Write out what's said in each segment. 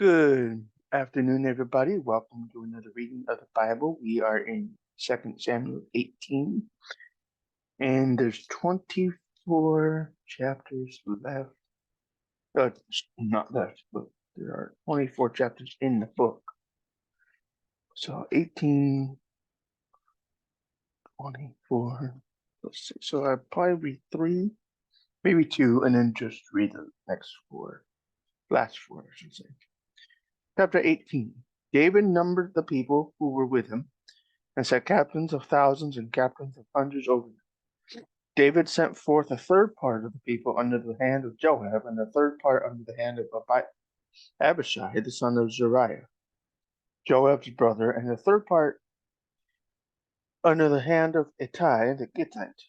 Good afternoon, everybody. Welcome to another reading of the Bible. We are in 2 Samuel 18, and there's 24 chapters left. Uh, Not left, but there are 24 chapters in the book. So 18, 24. Let's see. So I probably read three, maybe two, and then just read the next four, last four, I should say. Chapter 18. David numbered the people who were with him and set captains of thousands and captains of hundreds over them. David sent forth a third part of the people under the hand of Joab, and a third part under the hand of Abishai, the son of Zeruiah, Joab's brother, and a third part under the hand of Ittai the Gittite.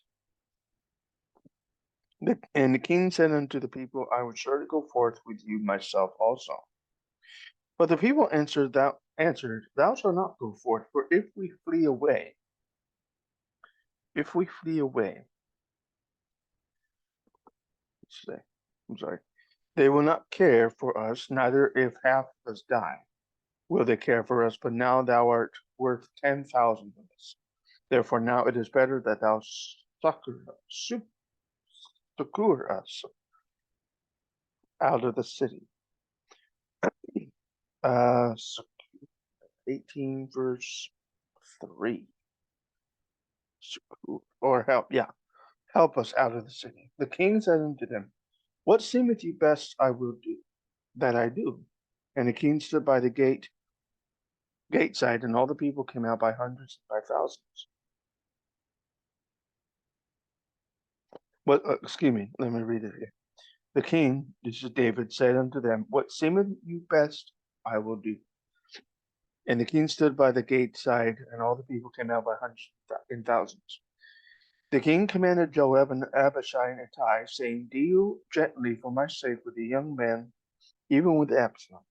And the king said unto the people, I will surely go forth with you myself also. But the people answered, Thou shalt not go forth, for if we flee away, say, I'm sorry, they will not care for us, neither if half of us die will they care for us. But now thou art worth 10,000 of us. Therefore now it is better that thou succor us out of the city. 18 verse 3. Or help us out of the city. The king said unto them, What seemeth you best I will do, that I do. And the king stood by the gate side, and all the people came out by hundreds and by thousands. Excuse me, let me read it here. The king, this is David, said unto them, What seemeth you best, I will do. And the king stood by the gate side, and all the people came out by hundreds and thousands. The king commanded Joab and Abishai and Ittai, saying, Deal gently for my sake with the young men, even with Absalom.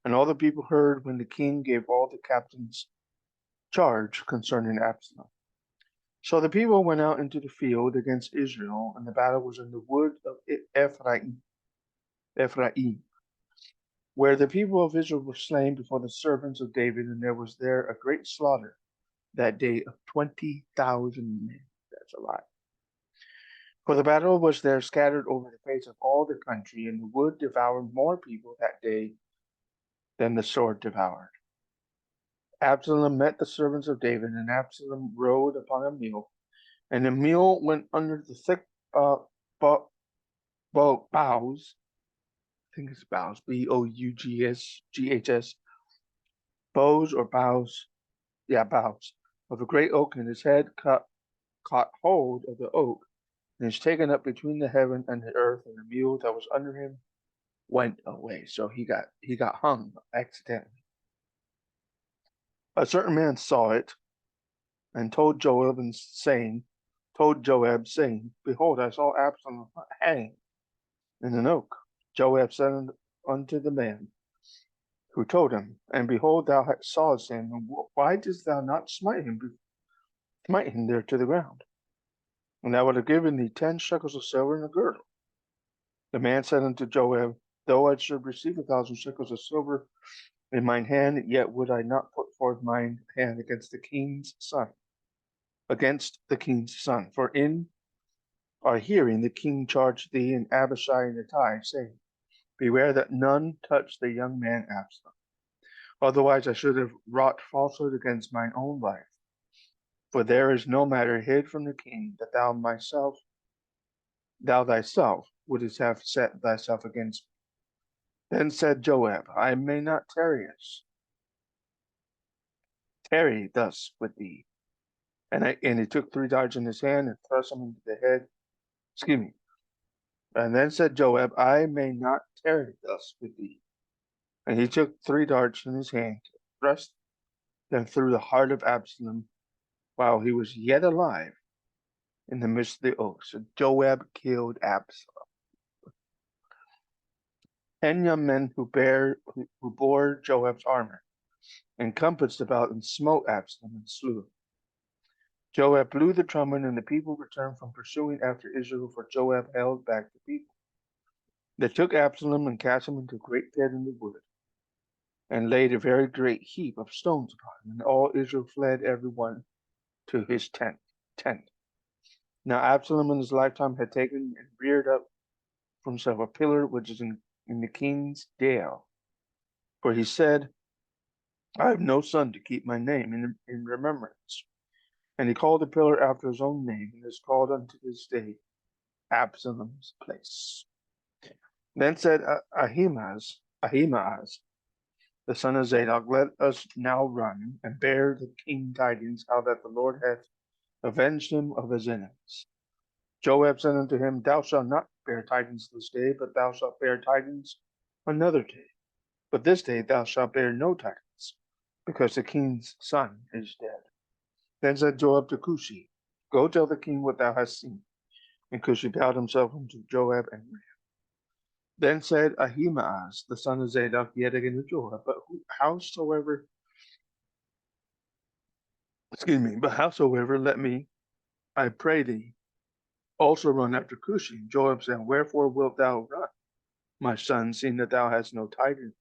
And all the people heard when the king gave all the captains charge concerning Absalom. So the people went out into the field against Israel, and the battle was in the wood of Ephraim, where the people of Israel were slain before the servants of David, and there was there a great slaughter that day of 20,000 men. That's a lot. For the battle was there scattered over the face of all the country, and the wood devoured more people that day than the sword devoured. Absalom met the servants of David, and Absalom rode upon a mule, and the mule went under the thick boughs. I think it's boughs, Boughs, boughs or boughs, boughs of a great oak, and his head caught hold of the oak, and is taken up between the heaven and the earth, and the mule that was under him went away. So he got hung accidentally. A certain man saw it and told Joab, saying, Behold, I saw Absalom hang in an oak. Joab said unto the man who told him, And behold, thou sawest him, and why didst thou not smite him there to the ground? And I would have given thee 10 shekels of silver and a girdle. The man said unto Joab, Though I should receive 1,000 shekels of silver in mine hand, yet would I not put forth mine hand against the king's son. For in our hearing the king charged thee and Abishai and Ittai, saying, Beware that none touch the young man Absalom. Otherwise I should have wrought falsehood against mine own life. For there is no matter hid from the king that thou thyself wouldst have set thyself against me. Then said Joab, I may not tarry thus with thee. And he took 3 darts in his hand and thrust them into the head. Excuse me. And then said Joab, I may not tarry thus with thee. And he took 3 darts in his hand, thrust them through the heart of Absalom while he was yet alive in the midst of the oak. So Joab killed Absalom. 10 young men who bore Joab's armor encompassed about and smote Absalom and slew him. Joab blew the trumpet, and the people returned from pursuing after Israel, for Joab held back the people. They took Absalom and cast him into a great pit in the wood. and laid a very great heap of stones upon him. And all Israel fled, every one to his tent. Now Absalom in his lifetime had taken and reared up for himself a pillar which is in the king's dale. For he said, I have no son to keep my name in remembrance. And he called the pillar after his own name, and is called unto this day Absalom's place. Then said Ahimaaz, the son of Zadok, let us now run and bear the king tidings how that the Lord hath avenged him of his enemies. Joab said unto him, Thou shalt not bear tidings this day, but thou shalt bear tidings another day. But this day thou shalt bear no tidings, because the king's son is dead. Then said Joab to Cushi, Go tell the king what thou hast seen. And Cushi bowed himself unto Joab and ran. Then said Ahimaaz, the son of Zadok, yet again to Joab, but howsoever, let me, I pray thee, also run after Cushi. Joab said, Wherefore wilt thou run, my son, seeing that thou hast no tidings?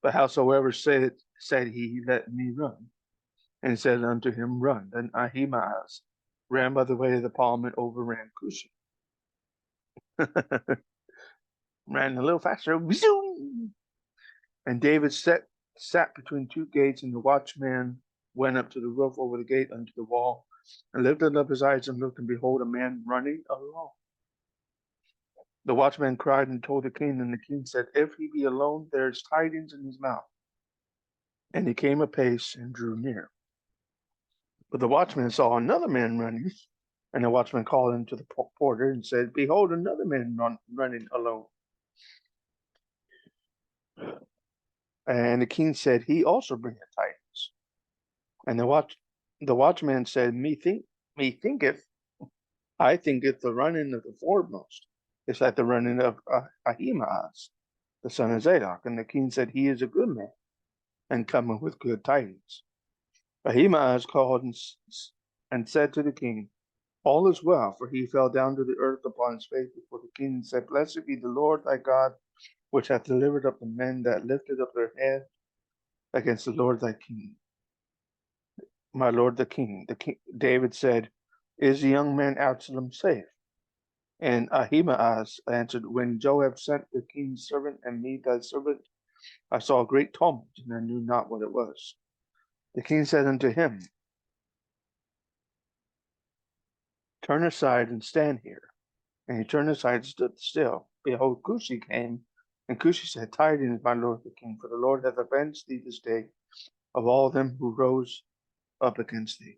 But howsoever said he, Let me run. And he said unto him, Run. Then Ahimaaz ran by the way of the palm and overran Cushi. Ran a little faster. And David sat between two gates, and the watchman went up to the roof over the gate unto the wall, and lifted up his eyes and looked, and behold, a man running alone. The watchman cried and told the king, and the king said, If he be alone, there is tidings in his mouth. And he came apace and drew near. But the watchman saw another man running, and the watchman called unto the porter and said, Behold, another man running alone. And the king said, He also bringeth tidings. And the watchman said, I thinketh the running of the foremost is like the running of Ahimaaz, the son of Zadok. And the king said, He is a good man, and cometh with good tidings. Ahimaaz called and said to the king, All is well, for he fell down to the earth upon his face before the king, and said, Blessed be the Lord thy God, which hath delivered up the men that lifted up their head against the Lord thy king. My lord the king. David said, Is the young man Absalom safe? And Ahimaaz answered, When Joab sent the king's servant and me thy servant, I saw a great tumult, and I knew not what it was. The king said unto him, Turn aside and stand here. And he turned aside and stood still. Behold, Cushi came, and Cushi said, Tidings, my lord the king, for the Lord hath avenged thee this day of all them who rose up against thee.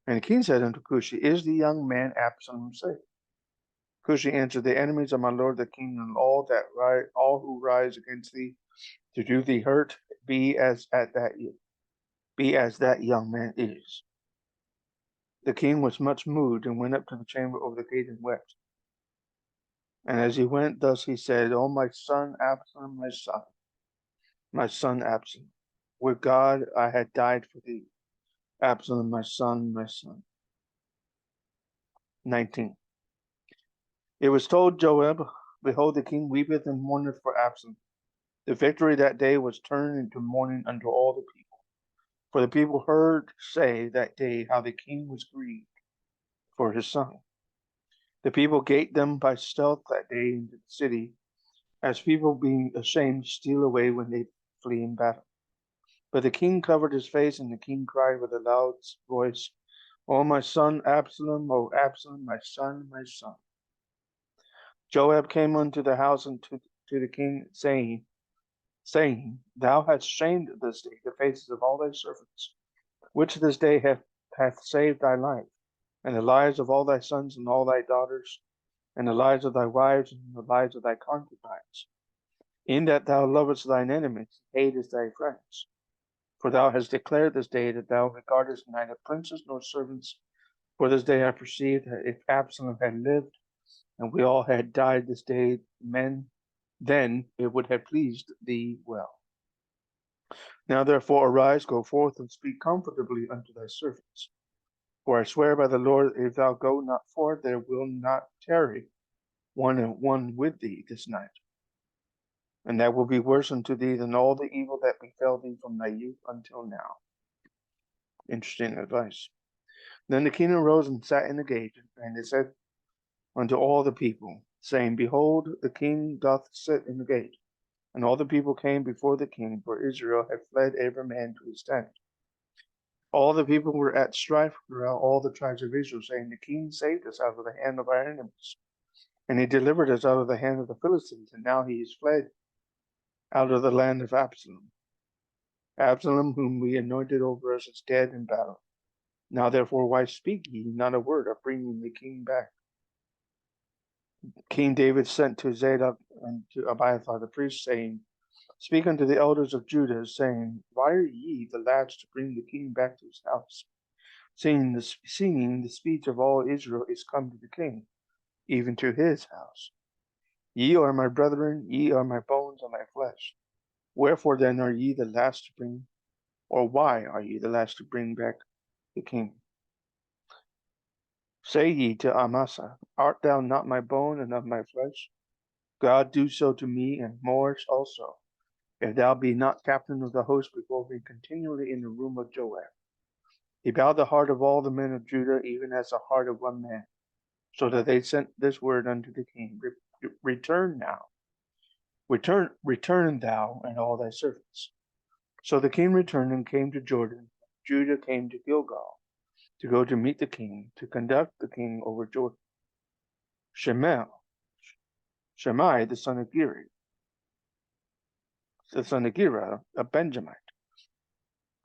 And the king said unto Cushi, Is the young man Absalom safe? Cushi answered, The enemies of my lord the king, and all who rise against thee to do thee hurt, be as that young man is. The king was much moved, and went up to the chamber over the gate and wept. And as he went, thus he said, O my son Absalom, my son Absalom, would God I had died for thee. Absalom, my son, my son. 19. It was told Joab, Behold, the king weepeth and mourneth for Absalom. The victory that day was turned into mourning unto all the people. For the people heard say that day how the king was grieved for his son. The people gate them by stealth that day into the city, as people being ashamed steal away when they flee in battle. But the king covered his face, and the king cried with a loud voice, O my son Absalom, O Absalom, my son, my son. Joab came unto the house and to the king, saying, Thou hast shamed this day the faces of all thy servants, which this day hath saved thy life, and the lives of all thy sons and all thy daughters, and the lives of thy wives and the lives of thy concubines, in that thou lovest thine enemies, hatest thy friends. For thou hast declared this day that thou regardest neither princes nor servants. For this day I perceived that if Absalom had lived, and we all had died this day, then it would have pleased thee well. Now therefore arise, go forth, and speak comfortably unto thy servants. For I swear by the Lord, if thou go not forth, there will not tarry one with thee this night. and that will be worse unto thee than all the evil that befell thee from thy youth until now. Interesting advice. Then the king arose and sat in the gate, and he said unto all the people, saying, Behold, the king doth sit in the gate. And all the people came before the king, for Israel had fled every man to his tent. All the people were at strife throughout all the tribes of Israel, saying, The king saved us out of the hand of our enemies, and he delivered us out of the hand of the Philistines, and now he is fled out of the land of Absalom. Absalom, whom we anointed over us, is dead in battle. Now therefore, why speak ye not a word of bringing the king back? King David sent to Zadok and to Abiathar the priest, saying, Speak unto the elders of Judah, saying, Why are ye the lads to bring the king back to his house? Seeing the speech of all Israel is come to the king, even to his house. Ye are my brethren, ye are my bones and my flesh. Wherefore then are ye the last to bring, or why are ye the last to bring back the king? Say ye to Amasa, Art thou not my bone and of my flesh? God do so to me, and more also, if thou be not captain of the host before me continually in the room of Joab. He bowed the heart of all the men of Judah, even as the heart of one man, so that they sent this word unto the king, Return now, return thou and all thy servants. So the king returned and came to Jordan. Judah came to Gilgal to go to meet the king, to conduct the king over Jordan. Shemai, the son of Gera, a Benjamite,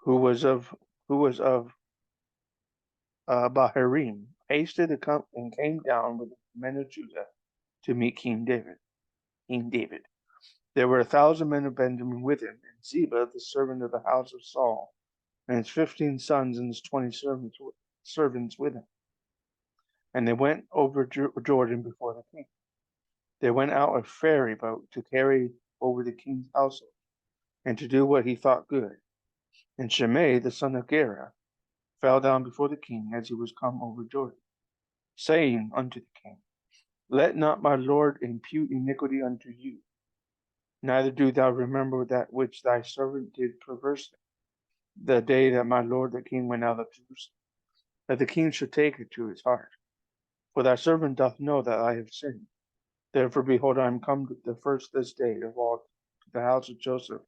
who was of Baharim, hasted and came down with the men of Judah to meet King David. There were 1,000 men of Benjamin with him, and Ziba, the servant of the house of Saul, and his 15 sons and his 20 servants with him. And they went over Jordan before the king. They went out a ferry boat to carry over the king's household, and to do what he thought good. And Shimei, the son of Gera, fell down before the king as he was come over Jordan, saying unto the king, Let not my lord impute iniquity unto you, neither do thou remember that which thy servant did perversely, the day that my lord the king went out of Jerusalem, that the king should take it to his heart. For thy servant doth know that I have sinned. Therefore, behold, I am come the first this day of all to the house of Joseph,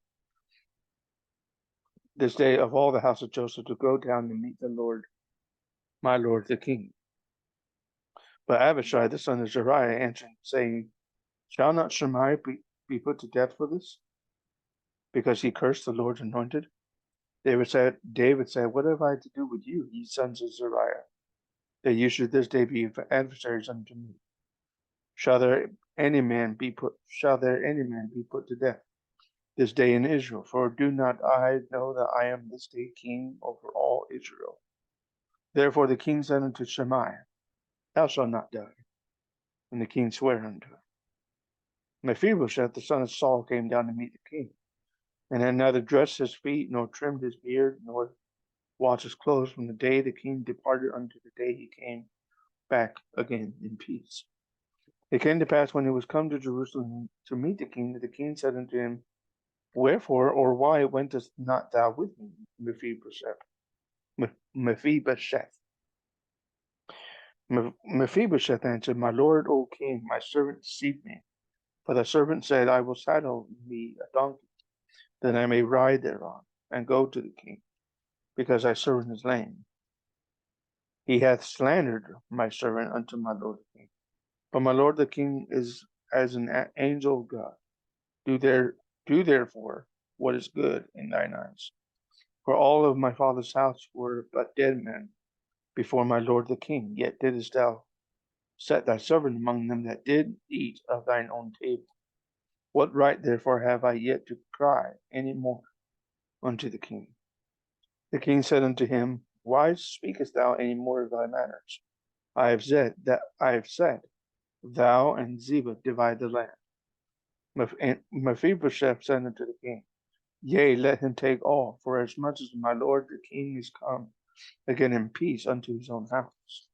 this day of all the house of Joseph, to go down and meet the Lord, my lord the king. But Abishai the son of Zeruiah answered, saying, Shall not Shimei be put to death for this, because he cursed the Lord's anointed? David said, What have I to do with you, ye sons of Zeruiah, that you should this day be adversaries unto me? Shall there any man be put to death this day in Israel? For do not I know that I am this day king over all Israel? Therefore the king said unto Shimei, Thou shalt not die. And the king sware unto him. Mephibosheth the son of Saul came down to meet the king, and had neither dressed his feet, nor trimmed his beard, nor washed his clothes from the day the king departed unto the day he came back again in peace. It came to pass when he was come to Jerusalem to meet the king, that the king said unto him, Wherefore or why wentest not thou with me, Mephibosheth? Mephibosheth answered, My lord, O king, my servant deceived me. For the servant said, I will saddle me a donkey, that I may ride thereon, and go to the king, because thy servant is lame. He hath slandered my servant unto my lord the king. But my lord the king is as an angel of God. Do therefore what is good in thine eyes. For all of my father's house were but dead men before my lord the king, yet didst thou set thy servant among them that did eat of thine own table. What right therefore have I yet to cry any more unto the king? The king said unto him, Why speakest thou any more of thy matters? I have said, Thou and Ziba divide the land. Mephibosheth said unto the king, Yea, let him take all, for as much as my lord the king is come again in peace unto his own house.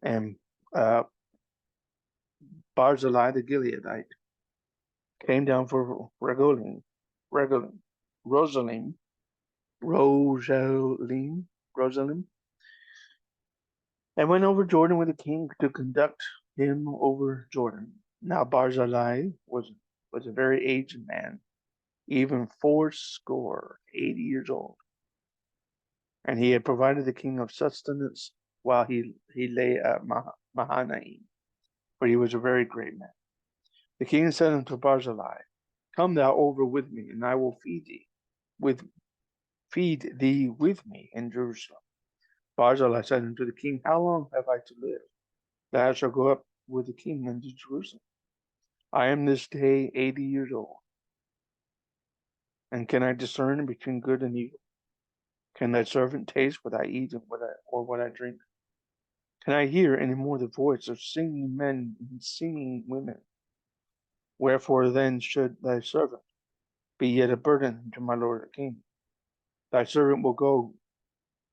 And Barzillai the Gileadite came down for Rosalim, Rosalim, and went over Jordan with the king to conduct him over Jordan. Now Barzillai was a very aged man, even 80 years old, and he had provided the king of sustenance while he lay at Mahanaim, for he was a very great man. The king said unto Barzillai, Come thou over with me, and I will feed thee with me in Jerusalem. Barzillai said unto the king, How long have I to live, that I shall go up with the king into Jerusalem? I am this day 80 years old, and can I discern between good and evil? Can thy servant taste what I eat and what I drink? Can I hear any more the voice of singing men and singing women? Wherefore then should thy servant be yet a burden to my lord the king? Thy servant will go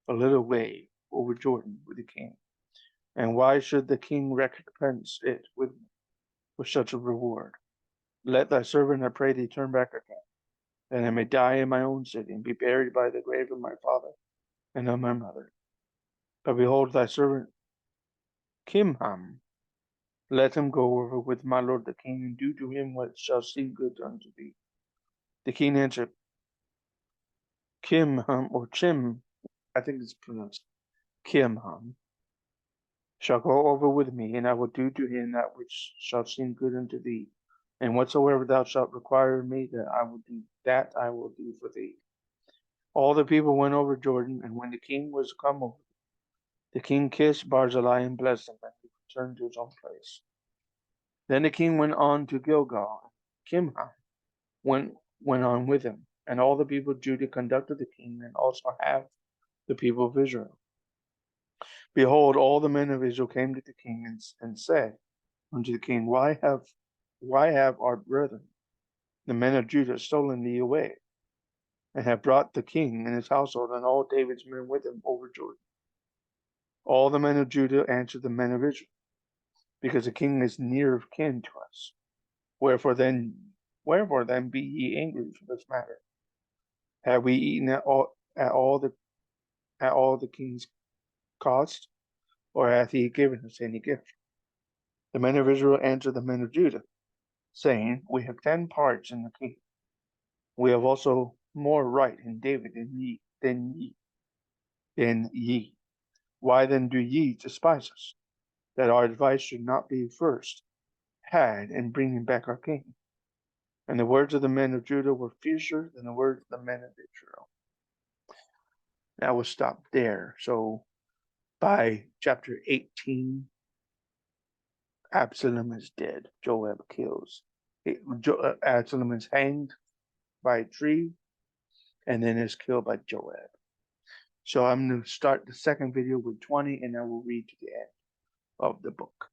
a little way over Jordan with the king. And why should the king recompense it with such a reward? Let thy servant, I pray thee, turn back again, that I may die in my own city, and be buried by the grave of my father and of my mother. But behold, thy servant Kimham, let him go over with my lord the king, and do to him what shall seem good unto thee. The king answered, Kimham, or Chim, I think it's pronounced Kimham, shall go over with me, and I will do to him that which shall seem good unto thee. And whatsoever thou shalt require of me, that I will do for thee. All the people went over Jordan, and when the king was come over, the king kissed Barzillai and blessed him, and he returned to his own place. Then the king went on to Gilgal. Kimham went on with him, and all the people of Judah conducted the king, and also half the people of Israel. Behold, all the men of Israel came to the king and said unto the king, Why have our brethren, the men of Judah, stolen thee away, and have brought the king and his household and all David's men with him over Jordan? All the men of Judah answered the men of Israel, Because the king is near of kin to us. Wherefore then be ye angry for this matter? Have we eaten at all the king's cost, or hath he given us any gift? The men of Israel answered the men of Judah, saying, We have 10 parts in the king. We have also more right in David than ye. Why then do ye despise us, that our advice should not be first had in bringing back our king? And the words of the men of Judah were fiercer than the words of the men of Israel. Now we'll stop there. So by chapter 18, Absalom is dead. Joab kills. Absalom is hanged by a tree and then is killed by Joab. So I'm going to start the second video with 20, and I will read to the end of the book.